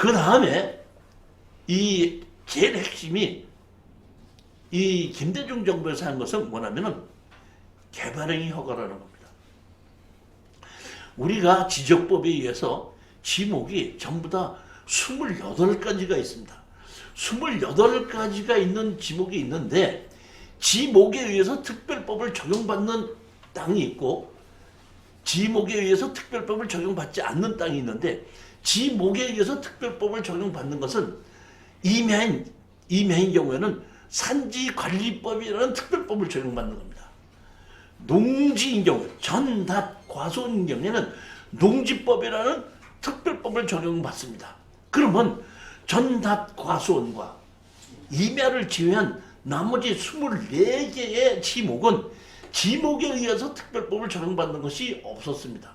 그 다음에 이 제일 핵심이 이 김대중 정부에서 한 것은 뭐냐면은 개발행위 허가라는 겁니다. 우리가 지적법에 의해서 지목이 전부 다 28가지가 있습니다. 28가지가 있는 지목이 있는데 지목에 의해서 특별법을 적용받는 땅이 있고 지목에 의해서 특별법을 적용받지 않는 땅이 있는데 지목에 의해서 특별법을 적용받는 것은 임야인 경우에는 산지관리법이라는 특별법을 적용받는 겁니다. 농지인 경우, 전답 과수원인 경우에는 농지법이라는 특별법을 적용받습니다. 그러면 전답 과수원과 임야를 제외한 나머지 24개의 지목은 지목에 의해서 특별법을 적용받는 것이 없었습니다.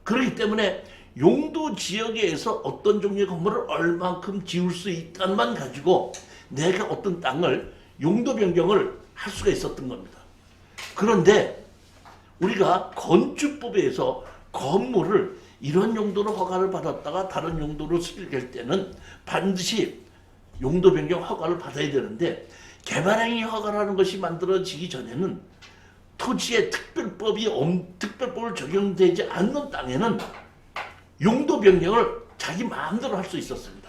그렇기 때문에 용도 지역에서 어떤 종류의 건물을 얼만큼 지을 수 있다만 가지고 내가 어떤 땅을 용도 변경을 할 수가 있었던 겁니다. 그런데 우리가 건축법에 의해서 건물을 이런 용도로 허가를 받았다가 다른 용도로 수립할 때는 반드시 용도 변경 허가를 받아야 되는데 개발행위 허가라는 것이 만들어지기 전에는 토지에 특별법을 적용되지 않는 땅에는 용도 변경을 자기 마음대로 할 수 있었습니다.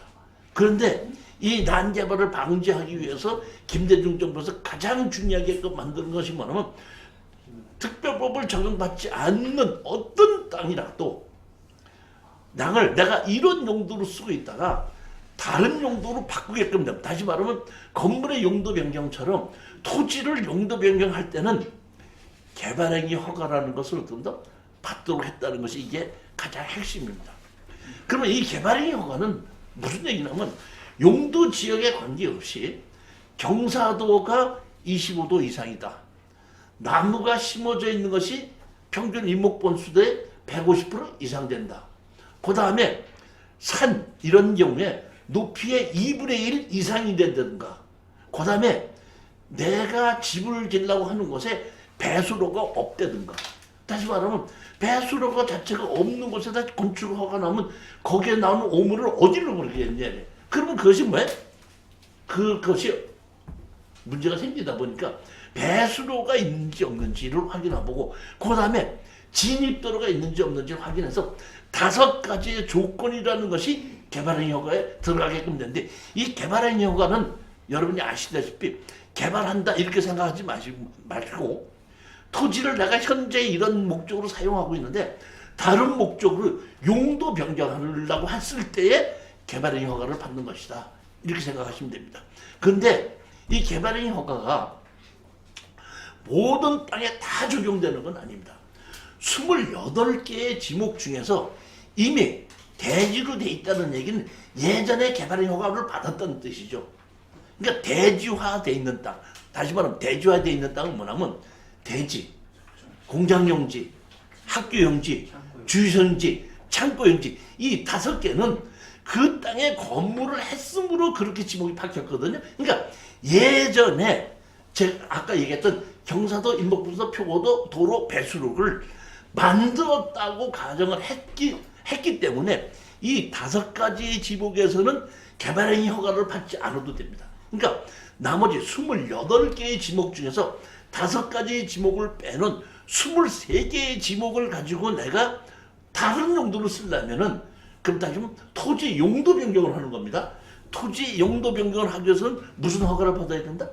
그런데 이 난개발을 방지하기 위해서 김대중 정부에서 가장 중요하게 만드는 것이 뭐냐면 특별법을 적용받지 않는 어떤 땅이라도 땅을 내가 이런 용도로 쓰고 있다가 다른 용도로 바꾸게끔 됩니다. 다시 말하면 건물의 용도 변경처럼 토지를 용도 변경할 때는 개발행위 허가라는 것을 좀 더 받도록 했다는 것이 이게 가장 핵심입니다. 그러면 이 개발행위 허가는 무슨 얘기냐면 용도 지역에 관계없이 경사도가 25도 이상이다. 나무가 심어져 있는 것이 평균 인목본수대의 150% 이상 된다. 그 다음에 산 이런 경우에 높이의 2분의 1 이상이 된다든가. 그 다음에 내가 집을 지으려고 하는 곳에 배수로가 없다든가. 다시 말하면 배수로가 자체가 없는 곳에다 건축허가 나오면 거기에 나오는 오물을 어디로 버리겠냐. 그러면 그것이 뭐예요? 그것이 문제가 생기다 보니까 배수로가 있는지 없는지를 확인해보고 그 다음에 진입도로가 있는지 없는지를 확인해서 5가지의 조건이라는 것이 개발행위 허가에 들어가게끔 되는데 이 개발행위 허가는 여러분이 아시다시피 개발한다 이렇게 생각하지 마시고 토지를 내가 현재 이런 목적으로 사용하고 있는데 다른 목적으로 용도 변경하려고 했을 때에 개발행위 허가를 받는 것이다. 이렇게 생각하시면 됩니다. 그런데 이 개발행위 허가가 모든 땅에 다 적용되는 건 아닙니다. 28개의 지목 중에서 이미 대지로 돼 있다는 얘기는 예전에 개발행위 허가를 받았다는 뜻이죠. 그러니까 대지화돼 있는 땅, 다시 말하면 대지화돼 있는 땅은 뭐냐면 대지, 공장용지, 학교용지, 주유소용지, 창고용지 이 5개는 그 땅에 건물을 했으므로 그렇게 지목이 박혔거든요. 그러니까 예전에 제가 아까 얘기했던 경사도, 인목분소, 표고도, 도로, 배수로를 만들었다고 가정을 했기 때문에 이 5가지 지목에서는 개발행위 허가를 받지 않아도 됩니다. 그러니까 나머지 28개의 지목 중에서 5가지 지목을 빼놓은 23개의 지목을 가지고 내가 다른 용도로 쓰려면은 그럼 따지면 토지 용도 변경을 하는 겁니다. 토지 용도 변경을 하기 위해서는 무슨 허가를 받아야 된다?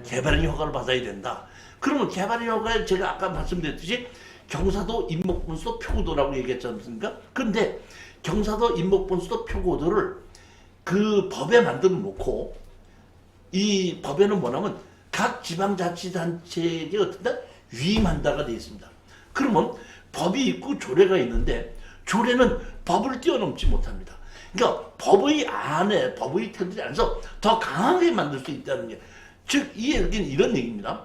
개발행위 허가를 받아야 된다. 그러면 개발행위 허가에 제가 아까 말씀드렸듯이 경사도, 인목분수도, 표고도라고 얘기했지 않습니까? 근데 경사도, 인목분수도, 표고도를 그 법에 만들어 놓고 이 법에는 뭐냐면 각 지방자치단체에게 어떻게 위임한다가 되어 있습니다. 그러면 법이 있고 조례가 있는데 조례는 법을 뛰어넘지 못합니다. 그러니까 법의 안에 법의 테두리 안에서 더 강하게 만들 수 있다는 게 즉 이 얘기는 이런 얘기입니다.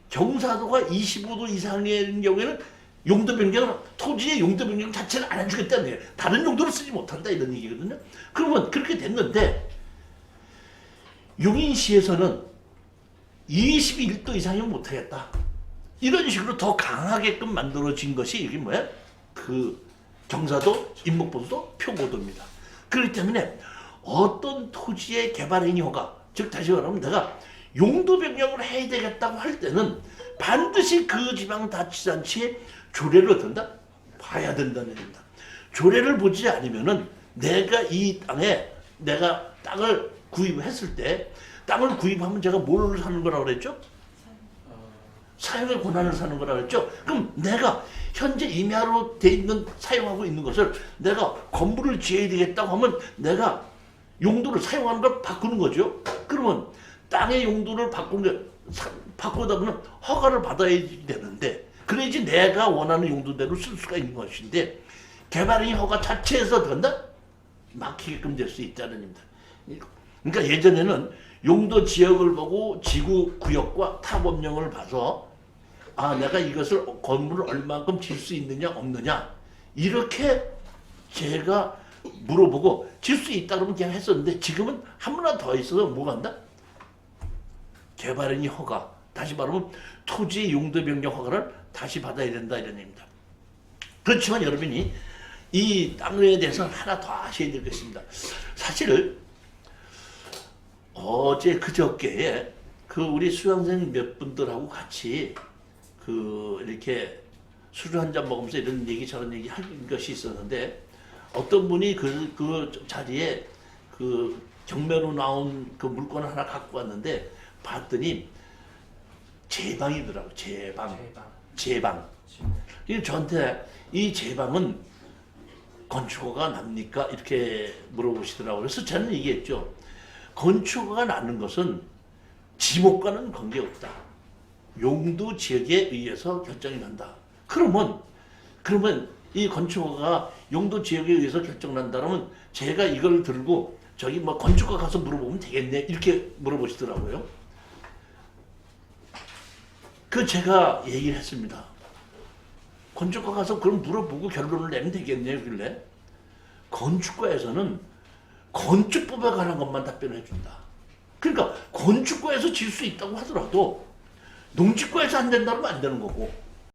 경사도가 25도 이상인 경우에는 용도 변경은 토지의 용도 변경 자체를 안 해주겠다는 얘기예요. 다른 용도로 쓰지 못한다 이런 얘기거든요. 그러면 그렇게 됐는데 용인시에서는 21도 이상이면 못하겠다. 이런 식으로 더 강하게끔 만들어진 것이 이게 뭐야? 그 경사도, 인목분수도, 표고도입니다. 그렇기 때문에 어떤 토지의 개발 행위 허가, 즉 다시 말하면 내가 용도 변경을 해야 되겠다고 할 때는 반드시 그 지방자치단체의 조례를 어떤다? 봐야 된다는 얘기입니다. 조례를 보지 않으면은 내가 이 땅에 내가 땅을 구입했을 때 땅을 구입하면 제가 뭘 사는 거라고 그랬죠? 사용의 권한을 사는 거라고 그랬죠? 그럼 내가 현재 임야로 돼 있는 사용하고 있는 것을 내가 건물을 지어야 되겠다고 하면 내가 용도를 사용하는 걸 바꾸는 거죠. 그러면 땅의 용도를 바꾸다 보면 허가를 받아야 되는데 그래야지 내가 원하는 용도대로 쓸 수가 있는 것인데 개발행위 허가 자체에서 된다? 막히게끔 될 수 있다는 겁니다. 그러니까 예전에는 용도 지역을 보고 지구 구역과 타법령을 봐서 아 내가 이것을 건물을 얼마만큼 질 수 있느냐 없느냐 이렇게 제가 물어보고 질 수 있다 그러면 그냥 했었는데 지금은 한문화 더 있어서 뭐가 한다? 개발행위 허가 다시 말하면 토지 용도 변경 허가를 다시 받아야 된다 이런 얘기입니다. 그렇지만 여러분이 이 땅에 대해서는 하나 더 아셔야 될 것입니다. 사실 어제 그저께에 그 우리 수강생 몇 분들하고 같이 그 이렇게 술을 한 잔 먹으면서 이런 얘기 저런 얘기 한 것이 있었는데 어떤 분이 그 자리에 그 경매로 나온 그 물건을 하나 갖고 왔는데 봤더니 제방이더라고. 제방. 이 저한테 이 제방은 건축허가 납니까? 이렇게 물어보시더라고요. 그래서 저는 얘기했죠. 건축허가 나는 것은 지목과는 관계없다. 용도 지역에 의해서 결정이 난다. 그러면 이 건축허가 용도 지역에 의해서 결정난다면 제가 이걸 들고 저기 뭐 건축가 가서 물어보면 되겠네 이렇게 물어보시더라고요. 그 제가 얘기를 했습니다. 건축가 가서 그럼 물어보고 결론을 내면 되겠네요. 그래 건축과에서는 건축법에 관한 것만 답변해 준다. 그러니까 건축과에서 질 수 있다고 하더라도 농지과에서 안 된다면 안 되는 거고